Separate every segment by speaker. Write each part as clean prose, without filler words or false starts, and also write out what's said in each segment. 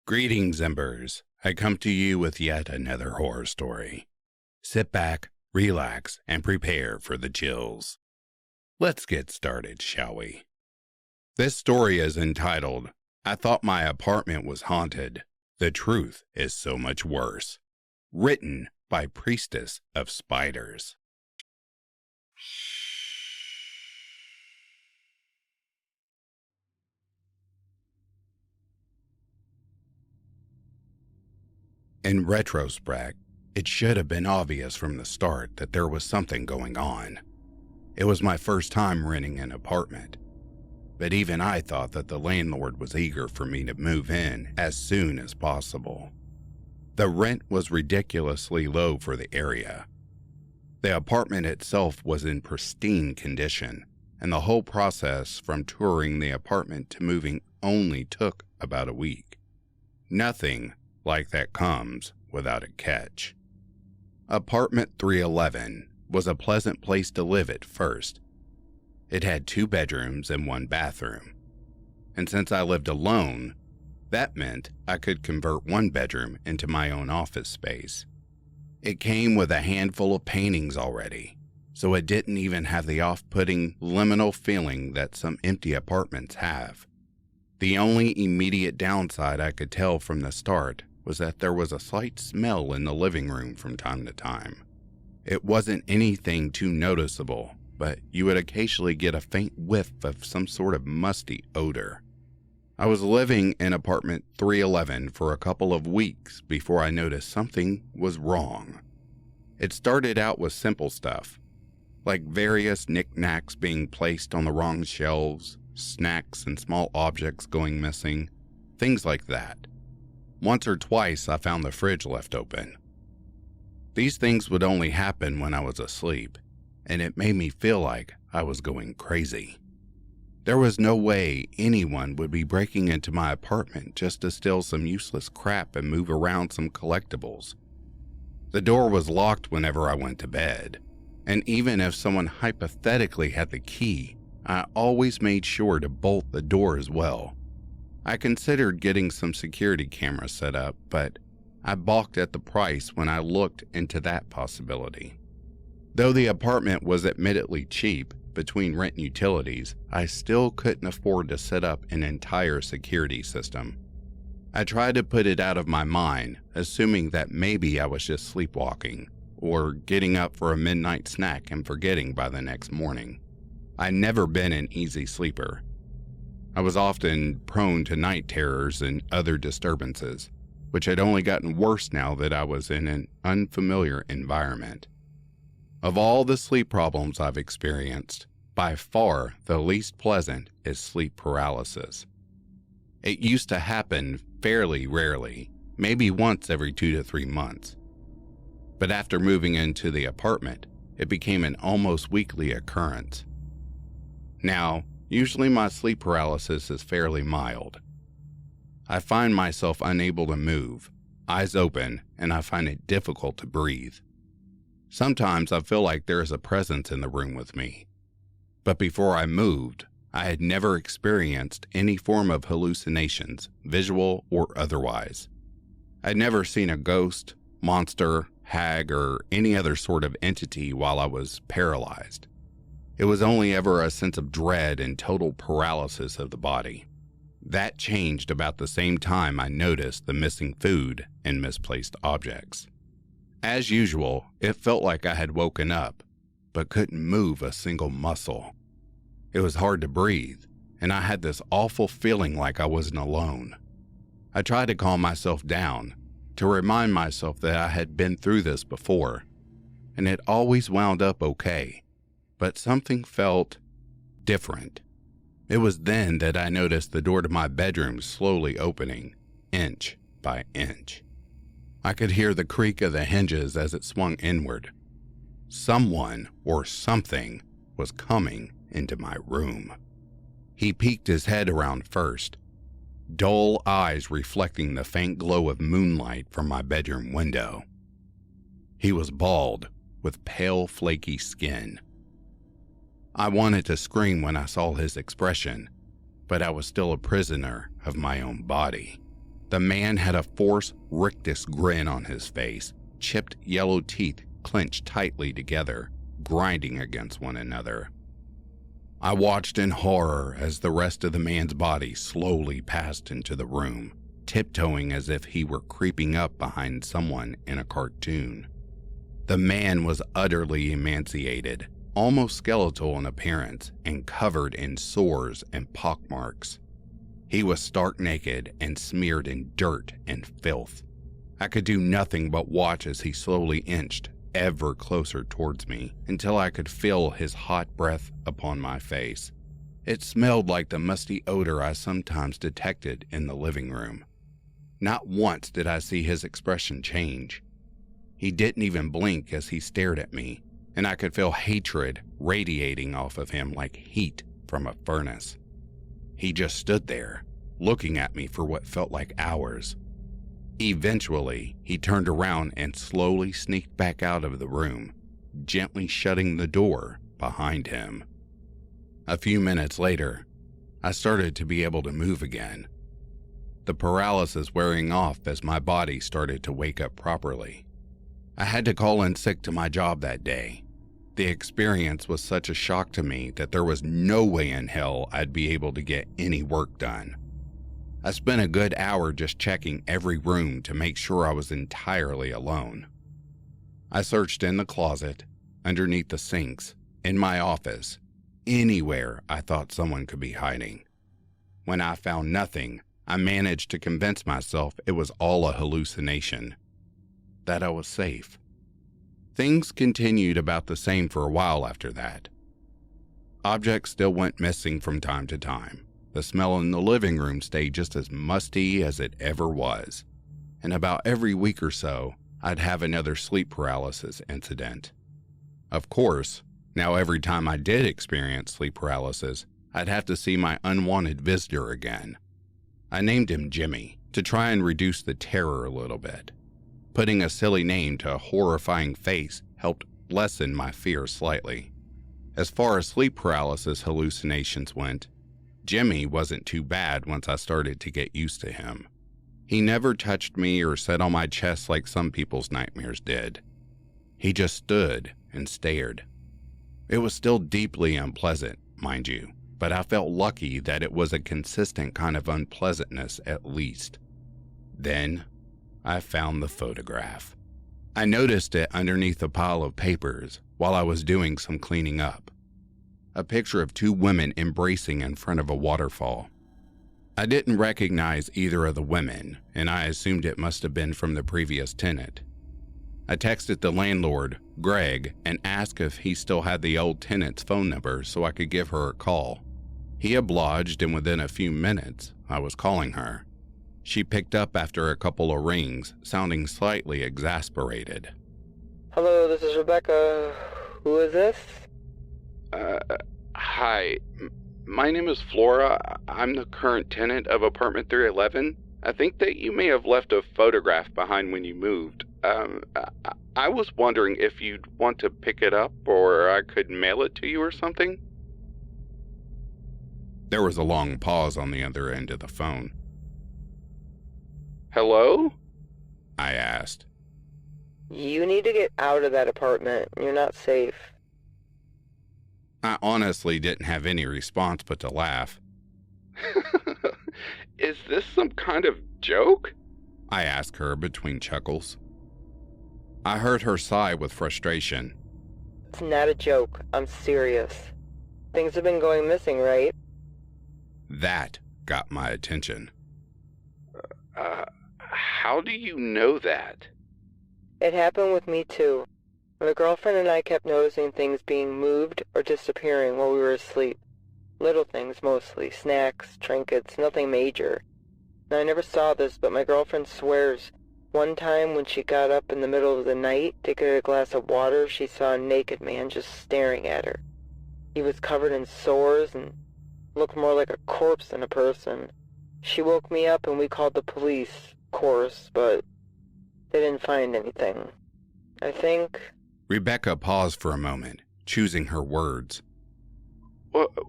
Speaker 1: Greetings, Embers. I come to you with yet another horror story. Sit back, relax, and prepare for the chills. Let's get started, shall we? This story is entitled, I Thought My Apartment Was Haunted. The Truth is So Much Worse. Written by PriestessofSpiders. In retrospect, it should have been obvious from the start that there was something going on. It was my first time renting an apartment, but even I thought that the landlord was eager for me to move in as soon as possible. The rent was ridiculously low for the area. The apartment itself was in pristine condition, and the whole process from touring the apartment to moving only took about a week. Nothing like that comes without a catch. Apartment 311 was a pleasant place to live at first. It had 2 bedrooms and 1 bathroom. And since I lived alone, that meant I could convert 1 bedroom into my own office space. It came with a handful of paintings already, so it didn't even have the off-putting liminal feeling that some empty apartments have. The only immediate downside I could tell from the start was that there was a slight smell in the living room from time to time. It wasn't anything too noticeable, but you would occasionally get a faint whiff of some sort of musty odor. I was living in apartment 311 for a couple of weeks before I noticed something was wrong. It started out with simple stuff, like various knickknacks being placed on the wrong shelves, snacks and small objects going missing, things like that. Once or twice I found the fridge left open. These things would only happen when I was asleep, and it made me feel like I was going crazy. There was no way anyone would be breaking into my apartment just to steal some useless crap and move around some collectibles. The door was locked whenever I went to bed, and even if someone hypothetically had the key, I always made sure to bolt the door as well. I considered getting some security cameras set up, but I balked at the price when I looked into that possibility. Though the apartment was admittedly cheap, between rent and utilities, I still couldn't afford to set up an entire security system. I tried to put it out of my mind, assuming that maybe I was just sleepwalking, or getting up for a midnight snack and forgetting by the next morning. I'd never been an easy sleeper. I was often prone to night terrors and other disturbances, which had only gotten worse now that I was in an unfamiliar environment. Of all the sleep problems I've experienced, by far the least pleasant is sleep paralysis. It used to happen fairly rarely, maybe once every 2 to 3 months. But after moving into the apartment, it became an almost weekly occurrence. Now, usually my sleep paralysis is fairly mild. I find myself unable to move, eyes open, and I find it difficult to breathe. Sometimes I feel like there is a presence in the room with me. But before I moved, I had never experienced any form of hallucinations, visual or otherwise. I'd never seen a ghost, monster, hag, or any other sort of entity while I was paralyzed. It was only ever a sense of dread and total paralysis of the body. That changed about the same time I noticed the missing food and misplaced objects. As usual, it felt like I had woken up, but couldn't move a single muscle. It was hard to breathe, and I had this awful feeling like I wasn't alone. I tried to calm myself down, to remind myself that I had been through this before, and it always wound up okay, but something felt different. It was then that I noticed the door to my bedroom slowly opening, inch by inch. I could hear the creak of the hinges as it swung inward. Someone or something was coming into my room. He peeked his head around first, dull eyes reflecting the faint glow of moonlight from my bedroom window. He was bald, with pale, flaky skin. I wanted to scream when I saw his expression, but I was still a prisoner of my own body. The man had a forced rictus grin on his face, chipped yellow teeth clenched tightly together, grinding against one another. I watched in horror as the rest of the man's body slowly passed into the room, tiptoeing as if he were creeping up behind someone in a cartoon. The man was utterly emaciated, almost skeletal in appearance, and covered in sores and pockmarks. He was stark naked and smeared in dirt and filth. I could do nothing but watch as he slowly inched ever closer towards me until I could feel his hot breath upon my face. It smelled like the musty odor I sometimes detected in the living room. Not once did I see his expression change. He didn't even blink as he stared at me, and I could feel hatred radiating off of him like heat from a furnace. He just stood there, looking at me for what felt like hours. Eventually, he turned around and slowly sneaked back out of the room, gently shutting the door behind him. A few minutes later, I started to be able to move again, the paralysis wearing off as my body started to wake up properly. I had to call in sick to my job that day. The experience was such a shock to me that there was no way in hell I'd be able to get any work done. I spent a good hour just checking every room to make sure I was entirely alone. I searched in the closet, underneath the sinks, in my office, anywhere I thought someone could be hiding. When I found nothing, I managed to convince myself it was all a hallucination, that I was safe. Things continued about the same for a while after that. Objects still went missing from time to time. The smell in the living room stayed just as musty as it ever was. And about every week or so, I'd have another sleep paralysis incident. Of course, now every time I did experience sleep paralysis, I'd have to see my unwanted visitor again. I named him Jimmy to try and reduce the terror a little bit. Putting a silly name to a horrifying face helped lessen my fear slightly. As far as sleep paralysis hallucinations went, Jimmy wasn't too bad once I started to get used to him. He never touched me or sat on my chest like some people's nightmares did. He just stood and stared. It was still deeply unpleasant, mind you, but I felt lucky that it was a consistent kind of unpleasantness at least. Then, I found the photograph. I noticed it underneath a pile of papers while I was doing some cleaning up. A picture of two women embracing in front of a waterfall. I didn't recognize either of the women, and I assumed it must have been from the previous tenant. I texted the landlord, Greg, and asked if he still had the old tenant's phone number so I could give her a call. He obliged, and within a few minutes, I was calling her. She picked up after a couple of rings, sounding slightly exasperated.
Speaker 2: Hello, this is Rebecca. Who is this?
Speaker 1: Hi. My name is Flora. I'm the current tenant of apartment 311. I think that you may have left a photograph behind when you moved. I was wondering if you'd want to pick it up or I could mail it to you or something. There was a long pause on the other end of the phone. Hello? I asked.
Speaker 2: You need to get out of that apartment. You're not safe.
Speaker 1: I honestly didn't have any response but to laugh. Is this some kind of joke? I asked her between chuckles. I heard her sigh with frustration.
Speaker 2: It's not a joke. I'm serious. Things have been going missing, right?
Speaker 1: That got my attention. How do you know that?
Speaker 2: It happened with me too. My girlfriend and I kept noticing things being moved or disappearing while we were asleep. Little things mostly, snacks, trinkets, nothing major. Now I never saw this, but my girlfriend swears one time when she got up in the middle of the night to get a glass of water, she saw a naked man just staring at her. He was covered in sores and looked more like a corpse than a person. She woke me up and we called the police, of course, but they didn't find anything. I think...
Speaker 1: Rebecca paused for a moment, choosing her words.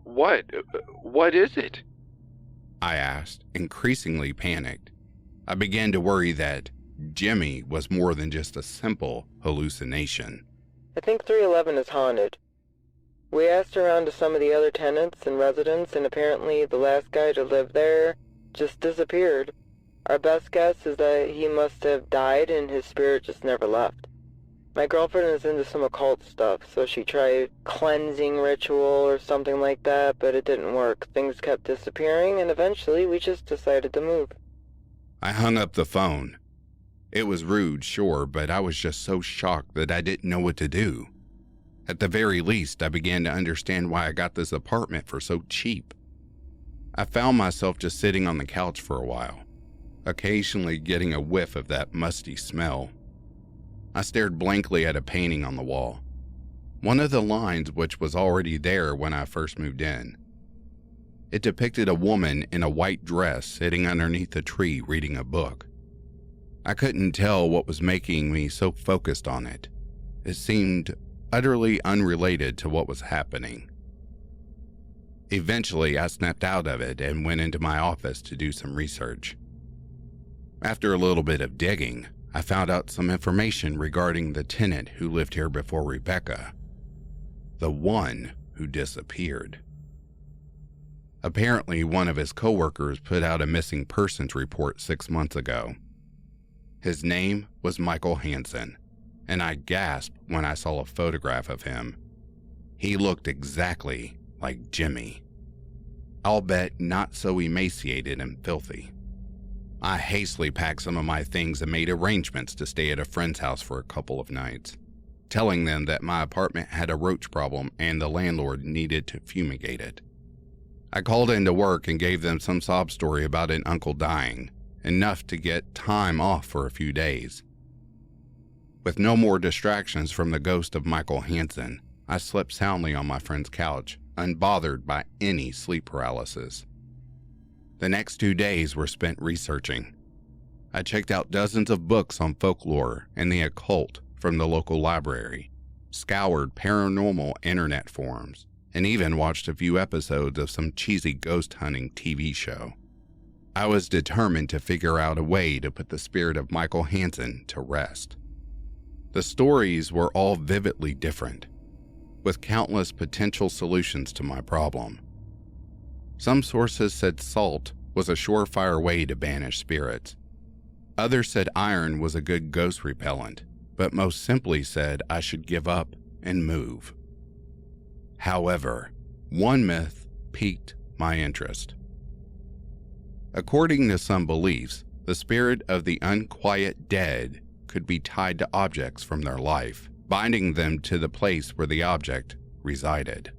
Speaker 1: What is it? I asked, increasingly panicked. I began to worry that Jimmy was more than just a simple hallucination.
Speaker 2: I think 311 is haunted. We asked around to some of the other tenants and residents, and apparently the last guy to live there just disappeared. Our best guess is that he must have died and his spirit just never left. My girlfriend is into some occult stuff, so she tried cleansing ritual or something like that, but it didn't work. Things kept disappearing, and eventually we just decided to move.
Speaker 1: I hung up the phone. It was rude, sure, but I was just so shocked that I didn't know what to do. At the very least, I began to understand why I got this apartment for so cheap. I found myself just sitting on the couch for a while, occasionally getting a whiff of that musty smell. I stared blankly at a painting on the wall, one of the lines which was already there when I first moved in. It depicted a woman in a white dress sitting underneath a tree reading a book. I couldn't tell what was making me so focused on it. It seemed utterly unrelated to what was happening. Eventually, I snapped out of it and went into my office to do some research. After a little bit of digging, I found out some information regarding the tenant who lived here before Rebecca, the one who disappeared. Apparently, one of his coworkers put out a missing persons report 6 months ago. His name was Michael Hansen, and I gasped when I saw a photograph of him. He looked exactly like Jimmy. I'll bet not so emaciated and filthy. I hastily packed some of my things and made arrangements to stay at a friend's house for a couple of nights, telling them that my apartment had a roach problem and the landlord needed to fumigate it. I called into work and gave them some sob story about an uncle dying, enough to get time off for a few days. With no more distractions from the ghost of Michael Hansen, I slept soundly on my friend's couch, unbothered by any sleep paralysis. The next 2 days were spent researching. I checked out dozens of books on folklore and the occult from the local library, scoured paranormal internet forums, and even watched a few episodes of some cheesy ghost hunting TV show. I was determined to figure out a way to put the spirit of Michael Hansen to rest. The stories were all vividly different, with countless potential solutions to my problem. Some sources said salt was a surefire way to banish spirits. Others said iron was a good ghost repellent, but most simply said I should give up and move. However, one myth piqued my interest. According to some beliefs, the spirit of the unquiet dead could be tied to objects from their life, binding them to the place where the object resided.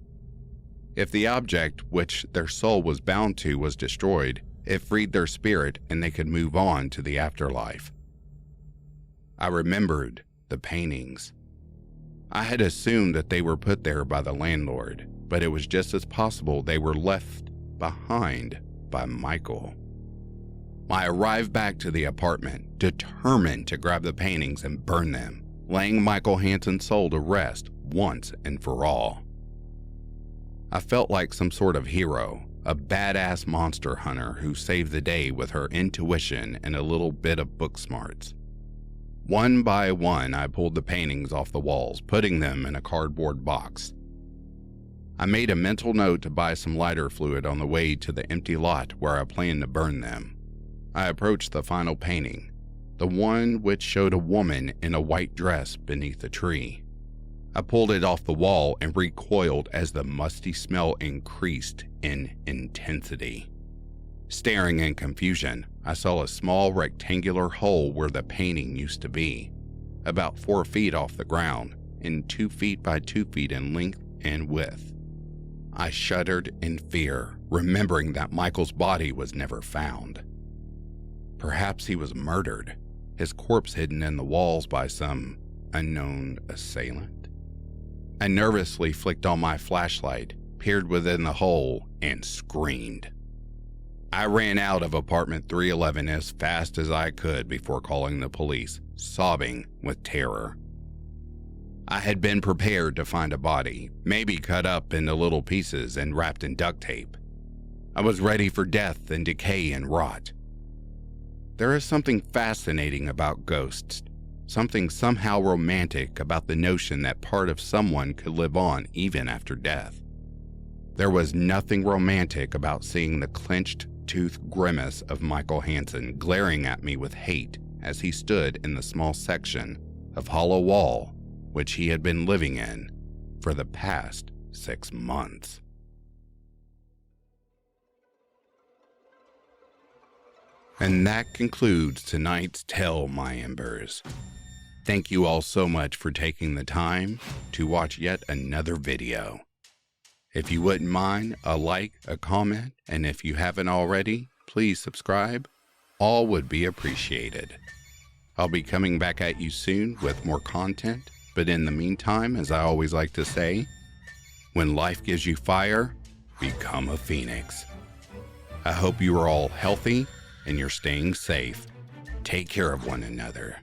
Speaker 1: If the object which their soul was bound to was destroyed, it freed their spirit and they could move on to the afterlife. I remembered the paintings. I had assumed that they were put there by the landlord, but it was just as possible they were left behind by Michael. I arrived back to the apartment, determined to grab the paintings and burn them, laying Michael Hansen's soul to rest once and for all. I felt like some sort of hero, a badass monster hunter who saved the day with her intuition and a little bit of book smarts. One by one, I pulled the paintings off the walls, putting them in a cardboard box. I made a mental note to buy some lighter fluid on the way to the empty lot where I planned to burn them. I approached the final painting, the one which showed a woman in a white dress beneath a tree. I pulled it off the wall and recoiled as the musty smell increased in intensity. Staring in confusion, I saw a small rectangular hole where the painting used to be, about 4 feet off the ground and 2 feet by 2 feet in length and width. I shuddered in fear, remembering that Michael's body was never found. Perhaps he was murdered, his corpse hidden in the walls by some unknown assailant. I nervously flicked on my flashlight, peered within the hole, and screamed. I ran out of apartment 311 as fast as I could before calling the police, sobbing with terror. I had been prepared to find a body, maybe cut up into little pieces and wrapped in duct tape. I was ready for death and decay and rot. There is something fascinating about ghosts, something somehow romantic about the notion that part of someone could live on even after death. There was nothing romantic about seeing the clenched tooth grimace of Michael Hansen glaring at me with hate as he stood in the small section of hollow wall which he had been living in for the past 6 months. And that concludes tonight's tale, my embers. Thank you all so much for taking the time to watch yet another video. If you wouldn't mind a like, a comment, and if you haven't already, please subscribe. All would be appreciated. I'll be coming back at you soon with more content, but in the meantime, as I always like to say, when life gives you fire, become a phoenix. I hope you are all healthy and you're staying safe. Take care of one another.